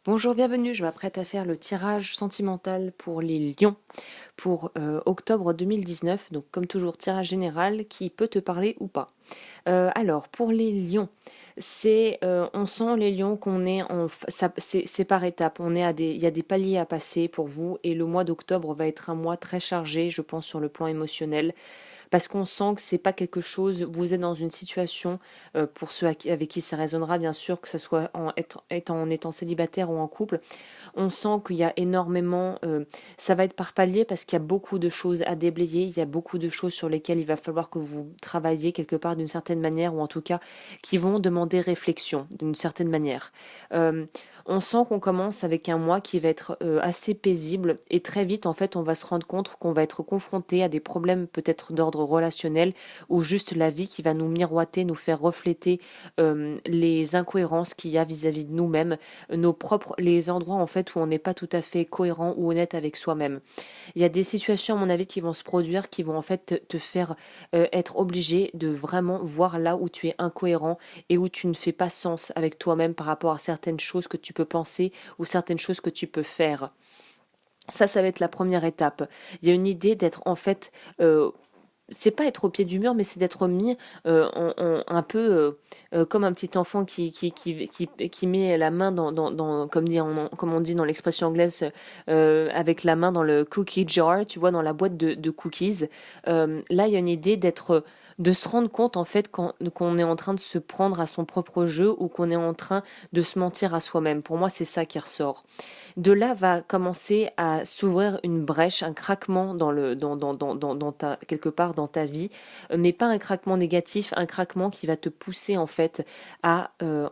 Bonjour, bienvenue. Je m'apprête à faire le tirage sentimental pour les lions pour octobre 2019. Donc, comme toujours, tirage général qui peut te parler ou pas. Alors, pour les lions, on sent les lions qu'on est c'est par étapes. Il y a des paliers à passer pour vous et le mois d'octobre va être un mois très chargé, je pense, sur le plan émotionnel parce qu'on sent que c'est pas quelque chose, vous êtes dans une situation, pour ceux avec qui ça résonnera bien sûr, que ce soit en étant célibataire ou en couple, on sent qu'il y a énormément, ça va être par palier parce qu'il y a beaucoup de choses à déblayer, il y a beaucoup de choses sur lesquelles il va falloir que vous travailliez quelque part d'une certaine manière, ou en tout cas qui vont demander réflexion d'une certaine manière. Euh, on sent qu'on commence avec un mois qui va être assez paisible et très vite en fait on va se rendre compte qu'on va être confronté à des problèmes peut-être d'ordre relationnel ou juste la vie qui va nous miroiter, nous faire refléter les incohérences qu'il y a vis-à-vis de nous-mêmes, les endroits en fait où on n'est pas tout à fait cohérent ou honnête avec soi-même. Il y a des situations à mon avis qui vont se produire, qui vont en fait te faire être obligé de vraiment voir là où tu es incohérent et où tu ne fais pas sens avec toi-même par rapport à certaines choses que tu peux penser ou certaines choses que tu peux faire. Ça va être la première étape. Il y a une idée d'être en fait c'est pas être au pied du mur, mais c'est d'être mis un peu comme un petit enfant qui met la main comme on dit dans l'expression anglaise, avec la main dans le cookie jar, tu vois, dans la boîte de cookies. Là, il y a une idée de se rendre compte en fait qu'on est en train de se prendre à son propre jeu ou qu'on est en train de se mentir à soi-même. Pour moi, c'est ça qui ressort. De là va commencer à s'ouvrir une brèche, un craquement dans ta, quelque part dans ta vie, mais pas un craquement négatif, un craquement qui va te pousser en fait à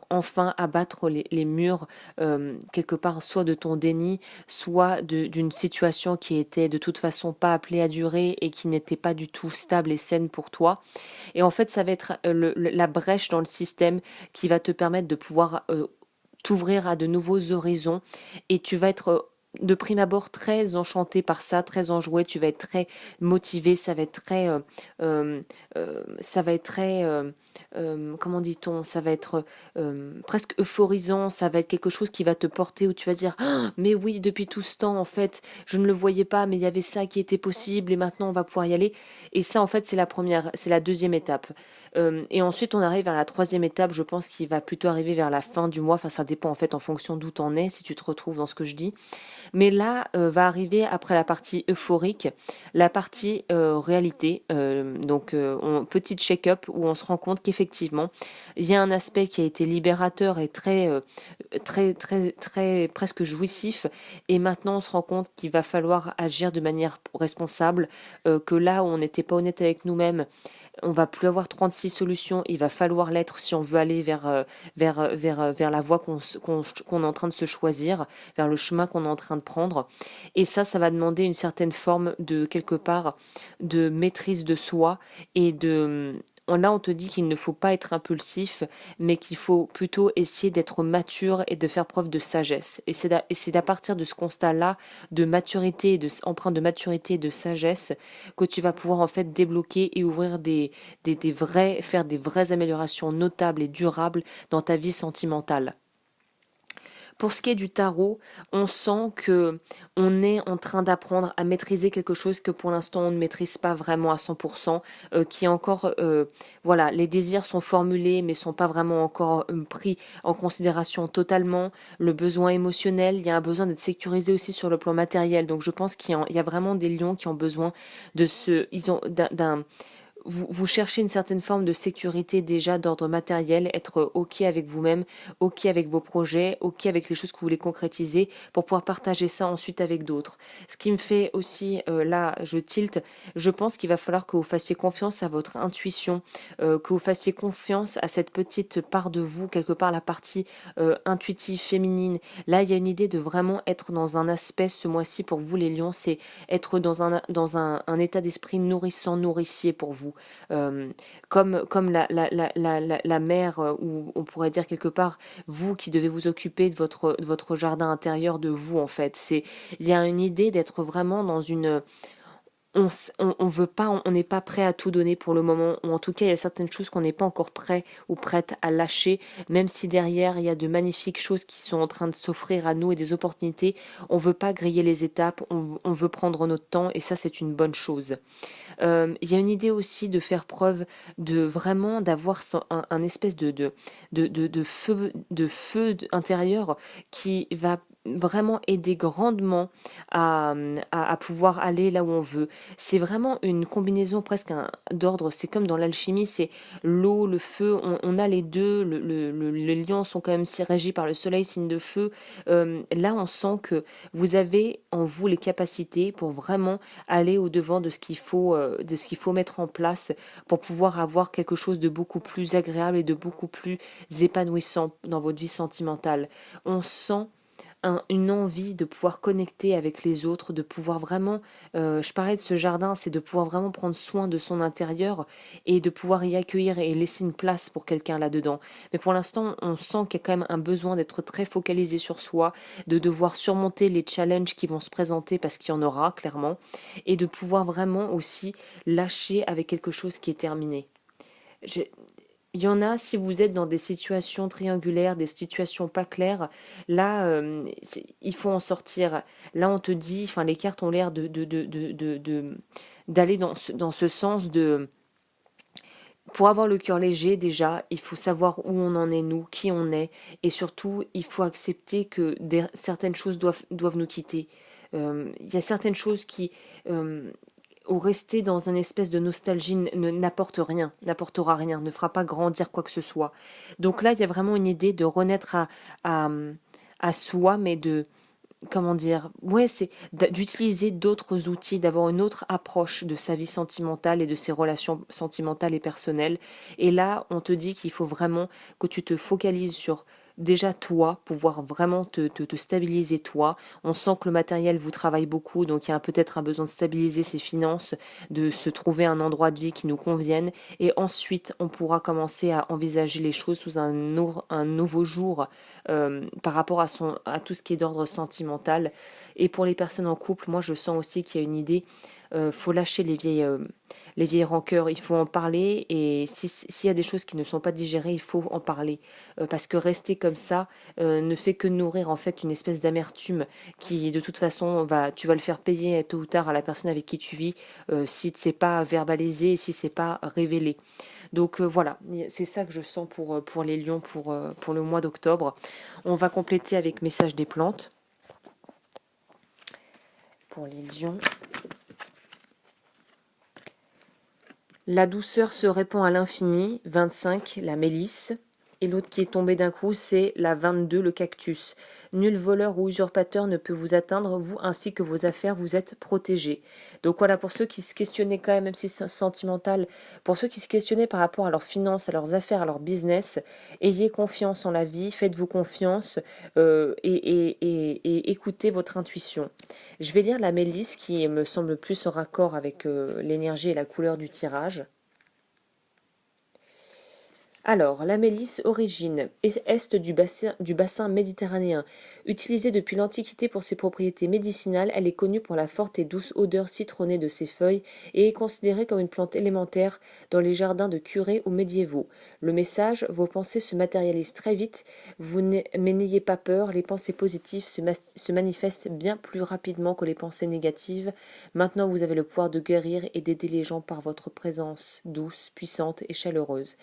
enfin abattre les murs quelque part, soit de ton déni, soit d'une situation qui était de toute façon pas appelée à durer et qui n'était pas du tout stable et saine pour toi. Et en fait, ça va être la brèche dans le système qui va te permettre de pouvoir t'ouvrir à de nouveaux horizons et tu vas être de prime abord très enchanté par ça, très enjoué, tu vas être très motivé, ça va être très, comment dit-on, ça va être presque euphorisant, ça va être quelque chose qui va te porter où tu vas dire, ah, mais oui, depuis tout ce temps, en fait, je ne le voyais pas, mais il y avait ça qui était possible et maintenant on va pouvoir y aller. Et ça, en fait, c'est la deuxième étape. Et ensuite, on arrive à la troisième étape, je pense, qui va plutôt arriver vers la fin du mois. Enfin, ça dépend en fait en fonction d'où t'en es, si tu te retrouves dans ce que je dis. Mais là, va arriver après la partie euphorique, la partie réalité. Petite check-up où on se rend compte qu'effectivement, il y a un aspect qui a été libérateur et très presque jouissif. Et maintenant, on se rend compte qu'il va falloir agir de manière responsable, que là où on n'était pas honnête avec nous-mêmes, on va plus avoir 36 solutions, il va falloir l'être si on veut aller vers la voie qu'on est en train de se choisir, vers le chemin qu'on est en train de prendre. Et ça va demander une certaine forme de, quelque part, de maîtrise de soi et de... Là, on te dit qu'il ne faut pas être impulsif, mais qu'il faut plutôt essayer d'être mature et de faire preuve de sagesse. Et c'est à partir de ce constat-là, de maturité, empreinte de maturité et de sagesse, que tu vas pouvoir en fait débloquer et ouvrir faire des vraies améliorations notables et durables dans ta vie sentimentale. Pour ce qui est du tarot, on sent que on est en train d'apprendre à maîtriser quelque chose que pour l'instant on ne maîtrise pas vraiment à 100%, qui est encore, voilà, les désirs sont formulés mais sont pas vraiment encore pris en considération totalement. Le besoin émotionnel, il y a un besoin d'être sécurisé aussi sur le plan matériel. Donc je pense il y a vraiment des lions qui ont besoin ils ont d'un vous cherchez une certaine forme de sécurité déjà d'ordre matériel, être OK avec vous-même, OK avec vos projets, OK avec les choses que vous voulez concrétiser pour pouvoir partager ça ensuite avec d'autres. Ce qui me fait aussi, là, je tilte, je pense qu'il va falloir que vous fassiez confiance à votre intuition, que vous fassiez confiance à cette petite part de vous, quelque part la partie intuitive, féminine. Là, il y a une idée de vraiment être dans un aspect, ce mois-ci pour vous les lions, c'est être un état d'esprit nourrissant, nourricier pour vous. Euh, comme la mère, ou on pourrait dire quelque part, vous qui devez vous occuper de votre jardin intérieur, de vous en fait. Il y a une idée d'être vraiment dans une on veut pas, on n'est pas prêt à tout donner pour le moment, ou en tout cas il y a certaines choses qu'on n'est pas encore prêt ou prête à lâcher, même si derrière il y a de magnifiques choses qui sont en train de s'offrir à nous et des opportunités. On veut pas griller les étapes, on veut prendre notre temps et ça c'est une bonne chose. Il y a une idée aussi de faire preuve de vraiment d'avoir un espèce de feu intérieur qui va vraiment aider grandement à pouvoir aller là où on veut. C'est vraiment une combinaison presque d'ordre, c'est comme dans l'alchimie, c'est l'eau, le feu, on a les deux, les lions sont quand même si régis par le soleil, signe de feu. Là on sent que vous avez en vous les capacités pour vraiment aller au-devant de ce qu'il faut mettre en place pour pouvoir avoir quelque chose de beaucoup plus agréable et de beaucoup plus épanouissant dans votre vie sentimentale. On sent une envie de pouvoir connecter avec les autres, de pouvoir vraiment, je parlais de ce jardin, c'est de pouvoir vraiment prendre soin de son intérieur et de pouvoir y accueillir et laisser une place pour quelqu'un là-dedans. Mais pour l'instant, on sent qu'il y a quand même un besoin d'être très focalisé sur soi, de devoir surmonter les challenges qui vont se présenter parce qu'il y en aura clairement, et de pouvoir vraiment aussi lâcher avec quelque chose qui est terminé. J'ai- Il y en a, si vous êtes dans des situations triangulaires, des situations pas claires, là, il faut en sortir. Là, on te dit, enfin, les cartes ont l'air d'aller dans ce sens de... Pour avoir le cœur léger, déjà, il faut savoir où on en est, nous, qui on est, et surtout, il faut accepter que certaines choses doivent nous quitter. Il y a certaines choses qui... euh, ou rester dans une espèce de nostalgie n'apportera rien, ne fera pas grandir quoi que ce soit. Donc là, il y a vraiment une idée de renaître à, à soi, mais de, comment dire, ouais, c'est d'utiliser d'autres outils, d'avoir une autre approche de sa vie sentimentale et de ses relations sentimentales et personnelles. Et là, on te dit qu'il faut vraiment que tu te focalises sur déjà toi, pouvoir vraiment te stabiliser toi. On sent que le matériel vous travaille beaucoup, donc il y a peut-être un besoin de stabiliser ses finances, de se trouver un endroit de vie qui nous convienne. Et ensuite, on pourra commencer à envisager les choses sous un nouveau jour par rapport à tout ce qui est d'ordre sentimental. Et pour les personnes en couple, moi je sens aussi qu'il y a une idée, faut lâcher les vieilles rancœurs, il faut en parler et s'il y a des choses qui ne sont pas digérées, il faut en parler. Parce que rester comme ça ne fait que nourrir en fait une espèce d'amertume qui de toute façon tu vas le faire payer tôt ou tard à la personne avec qui tu vis si c'est pas verbalisé, si c'est pas révélé. Donc voilà, c'est ça que je sens pour les lions pour le mois d'octobre. On va compléter avec message des plantes pour les lions. La douceur se répand à l'infini, 25, la mélisse. Et l'autre qui est tombé d'un coup, c'est la 22, le cactus. Nul voleur ou usurpateur ne peut vous atteindre, vous ainsi que vos affaires, vous êtes protégés. Donc voilà, pour ceux qui se questionnaient quand même si c'est sentimental, pour ceux qui se questionnaient par rapport à leurs finances, à leurs affaires, à leur business, ayez confiance en la vie, faites-vous confiance et écoutez votre intuition. Je vais lire la mélisse qui me semble plus en raccord avec l'énergie et la couleur du tirage. Alors, la mélisse, origine est du bassin méditerranéen. Utilisée depuis l'Antiquité pour ses propriétés médicinales, elle est connue pour la forte et douce odeur citronnée de ses feuilles et est considérée comme une plante élémentaire dans les jardins de curés ou médiévaux. Le message, vos pensées se matérialisent très vite, mais n'ayez pas peur, les pensées positives se manifestent bien plus rapidement que les pensées négatives. Maintenant, vous avez le pouvoir de guérir et d'aider les gens par votre présence douce, puissante et chaleureuse.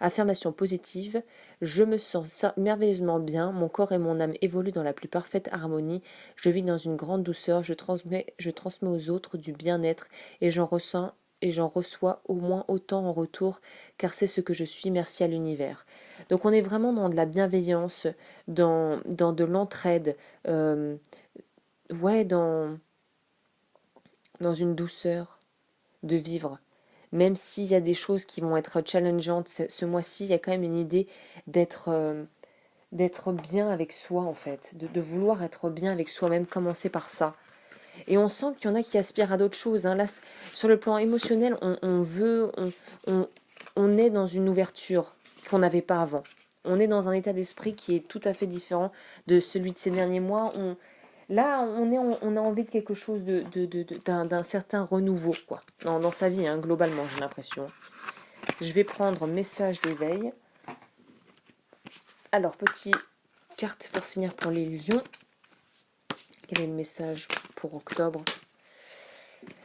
Affirmation positive, je me sens merveilleusement bien, mon corps et mon âme évoluent dans la plus parfaite harmonie, je vis dans une grande douceur, je transmets aux autres du bien-être et j'en reçois au moins autant en retour, car c'est ce que je suis, merci à l'univers. Donc on est vraiment dans de la bienveillance, dans de l'entraide, ouais, dans une douceur de vivre. Même s'il y a des choses qui vont être challengeantes ce mois-ci, il y a quand même une idée d'être bien avec soi en fait, de vouloir être bien avec soi-même, commencer par ça. Et on sent qu'il y en a qui aspirent à d'autres choses. Hein. Là, sur le plan émotionnel, on est dans une ouverture qu'on n'avait pas avant. On est dans un état d'esprit qui est tout à fait différent de celui de ces derniers mois. Là, on a envie de quelque chose d'un certain renouveau, quoi. Dans sa vie, hein, globalement, j'ai l'impression. Je vais prendre message d'éveil. Alors, petite carte pour finir pour les lions. Quel est le message pour octobre?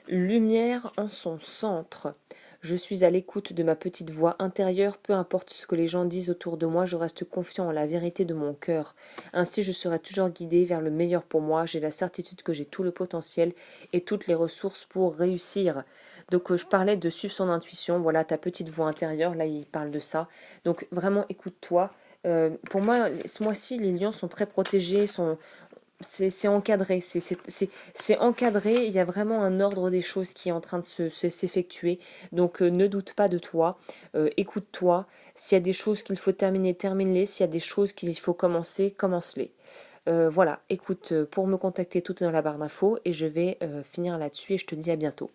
Lumière en son centre. Je suis à l'écoute de ma petite voix intérieure, peu importe ce que les gens disent autour de moi, je reste confiant en la vérité de mon cœur. Ainsi, je serai toujours guidé vers le meilleur pour moi, j'ai la certitude que j'ai tout le potentiel et toutes les ressources pour réussir. Donc, je parlais de suivre son intuition, voilà ta petite voix intérieure, là il parle de ça. Donc, vraiment, écoute-toi. Pour moi, ce mois-ci, les lions sont très protégés, c'est encadré, c'est encadré, il y a vraiment un ordre des choses qui est en train de s'effectuer. Donc ne doute pas de toi, écoute-toi. S'il y a des choses qu'il faut terminer, termine-les. S'il y a des choses qu'il faut commencer, commence-les. Voilà, écoute, pour me contacter, tout est dans la barre d'infos et je vais finir là-dessus et je te dis à bientôt.